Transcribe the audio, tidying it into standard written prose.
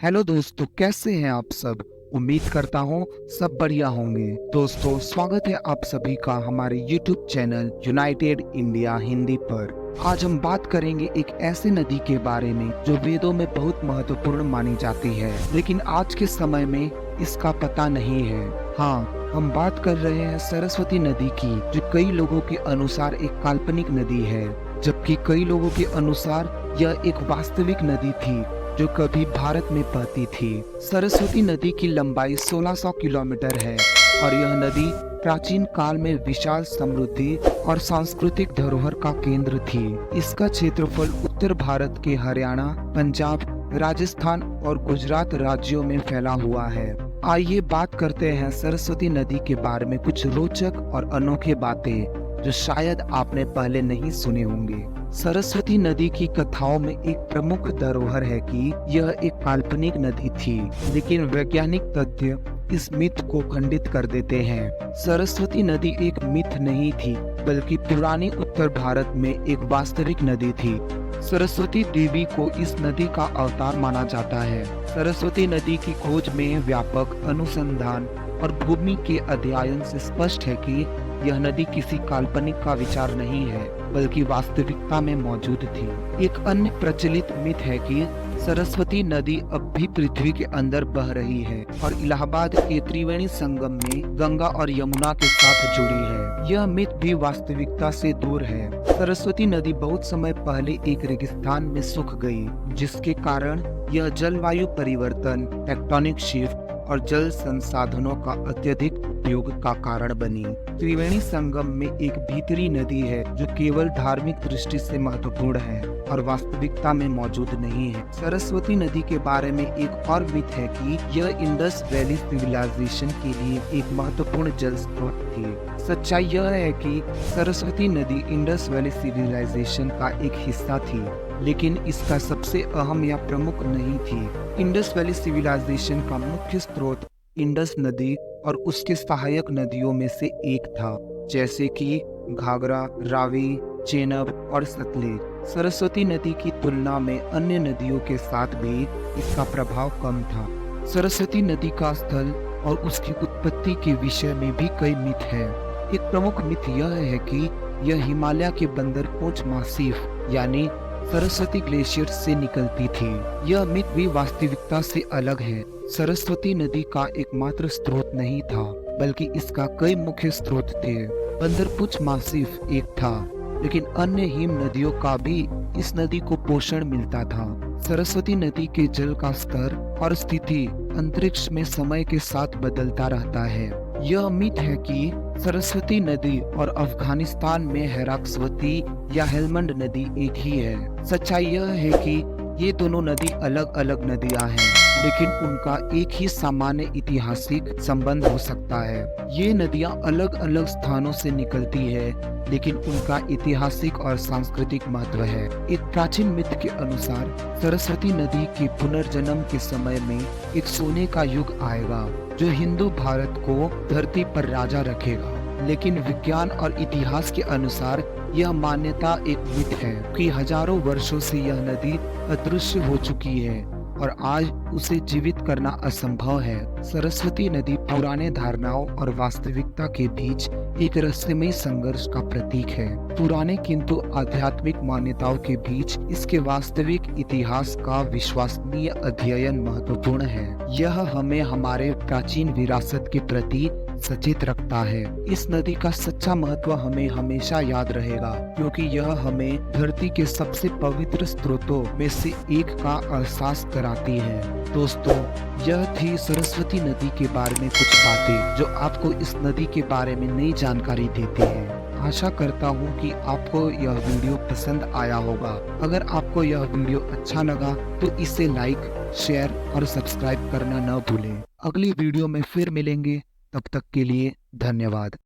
Hello दोस्तों, कैसे हैं आप सब। उम्मीद करता हूँ सब बढ़िया होंगे। दोस्तों, स्वागत है आप सभी का हमारे YouTube channel United India Hindi पर। आज हम बात करेंगे एक ऐसे नदी के बारे में जो वेदों में बहुत महत्वपूर्ण मानी जाती है, लेकिन आज के समय में इसका पता नहीं है। हाँ, हम बात कर रहे हैं सरस्वती नदी की, जो कई लोगों के अनुसार एक काल्पनिक नदी है, जबकि कई लोगों के अनुसार यह एक वास्तविक नदी थी जो कभी भारत में बहती थी। सरस्वती नदी की लंबाई 1600 किलोमीटर है और यह नदी प्राचीन काल में विशाल समृद्धि और सांस्कृतिक धरोहर का केंद्र थी। इसका क्षेत्रफल उत्तर भारत के हरियाणा, पंजाब, राजस्थान और गुजरात राज्यों में फैला हुआ है। आइए बात करते हैं सरस्वती नदी के बारे में कुछ रोचक और अनोखे बातें जो शायद आपने पहले नहीं सुने होंगे। सरस्वती नदी की कथाओं में एक प्रमुख धरोहर है कि यह एक काल्पनिक नदी थी, लेकिन वैज्ञानिक तथ्य इस मिथ को खंडित कर देते हैं। सरस्वती नदी एक मिथ नहीं थी, बल्कि पुरानी उत्तर भारत में एक वास्तविक नदी थी। सरस्वती देवी को इस नदी का अवतार माना जाता है। सरस्वती नदी की खोज में व्यापक अनुसंधान और भूमि के अध्ययन से स्पष्ट है कि यह नदी किसी काल्पनिक का विचार नहीं है, बल्कि वास्तविकता में मौजूद थी। एक अन्य प्रचलित मिथ है कि सरस्वती नदी अब भी पृथ्वी के अंदर बह रही है और इलाहाबाद के त्रिवेणी संगम में गंगा और यमुना के साथ जुड़ी है। यह मिथ भी वास्तविकता से दूर है। सरस्वती नदी बहुत समय पहले एक रेगिस्तान में सूख गई, जिसके कारण यह जलवायु परिवर्तन, टेक्टोनिक शिफ्ट और जल संसाधनों का अत्यधिक उपयोग का कारण बनी। त्रिवेणी संगम में एक भीतरी नदी है जो केवल धार्मिक दृष्टि से महत्वपूर्ण है और वास्तविकता में मौजूद नहीं है। सरस्वती नदी के बारे में एक और मिथ है कि यह इंडस वैली सिविलाइजेशन के लिए एक महत्वपूर्ण जल स्रोत थी। सच्चाई यह है कि सरस्वती नदी इंडस वैली सिविलाइजेशन का एक हिस्सा थी, लेकिन इसका सबसे अहम या प्रमुख नहीं थी। इंडस वैली सिविलाइजेशन का मुख्य स्रोत इंडस नदी और उसके सहायक नदियों में से एक था, जैसे कि घाघरा, रावी, चेनाब और सतलेज। सरस्वती नदी की तुलना में अन्य नदियों के साथ भी इसका प्रभाव कम था। सरस्वती नदी का स्थल और उसकी उत्पत्ति के विषय में भी कई मिथ हैं। एक प्रमुख मिथ यह है कि यह हिमालय के बंदरपूंछ मासिफ यानी सरस्वती ग्लेशियर से निकलती थी। यह मिथ भी वास्तविकता से अलग है। सरस्वती नदी का एकमात्र स्रोत नहीं था, बल्कि इसका कई मुख्य स्रोत थे। बंदरपूंछ मासिफ एक था, लेकिन अन्य हिम नदियों का भी इस नदी को पोषण मिलता था। सरस्वती नदी के जल का स्तर और स्थिति अंतरिक्ष में समय के साथ बदलता रहता है। यह मिथ है कि सरस्वती नदी और अफगानिस्तान में हैराक्सवती या हेलमंड नदी एक ही है। सच्चाई यह है कि ये दोनों नदी अलग अलग नदियां हैं, लेकिन उनका एक ही सामान्य ऐतिहासिक संबंध हो सकता है। ये नदियां अलग अलग स्थानों से निकलती है, लेकिन उनका ऐतिहासिक और सांस्कृतिक महत्व है। एक प्राचीन मिथ के अनुसार सरस्वती नदी के पुनर्जन्म के समय में एक सोने का युग आएगा जो हिंदू भारत को धरती पर राजा रखेगा, लेकिन विज्ञान और इतिहास के अनुसार यह मान्यता एक मिथ है कि हजारों वर्षों से यह नदी अदृश्य हो चुकी है और आज उसे जीवित करना असंभव है। सरस्वती नदी पुराने धारणाओं और वास्तविकता के बीच एक रहस्यमय संघर्ष का प्रतीक है। पुराने किंतु आध्यात्मिक मान्यताओं के बीच इसके वास्तविक इतिहास का विश्वसनीय अध्ययन महत्वपूर्ण है। यह हमें हमारे प्राचीन विरासत के प्रति सचेत रखता है। इस नदी का सच्चा महत्व हमें हमेशा याद रहेगा, क्योंकि यह हमें धरती के सबसे पवित्र स्रोतों में से एक का एहसास कराती है। दोस्तों, यह थी सरस्वती नदी के बारे में कुछ बातें जो आपको इस नदी के बारे में नई जानकारी देती है। आशा करता हूँ कि आपको यह वीडियो पसंद आया होगा। अगर आपको यह वीडियो अच्छा लगा तो इसे लाइक, शेयर और सब्सक्राइब करना न भूलें। अगली वीडियो में फिर मिलेंगे, तब तक के लिए धन्यवाद।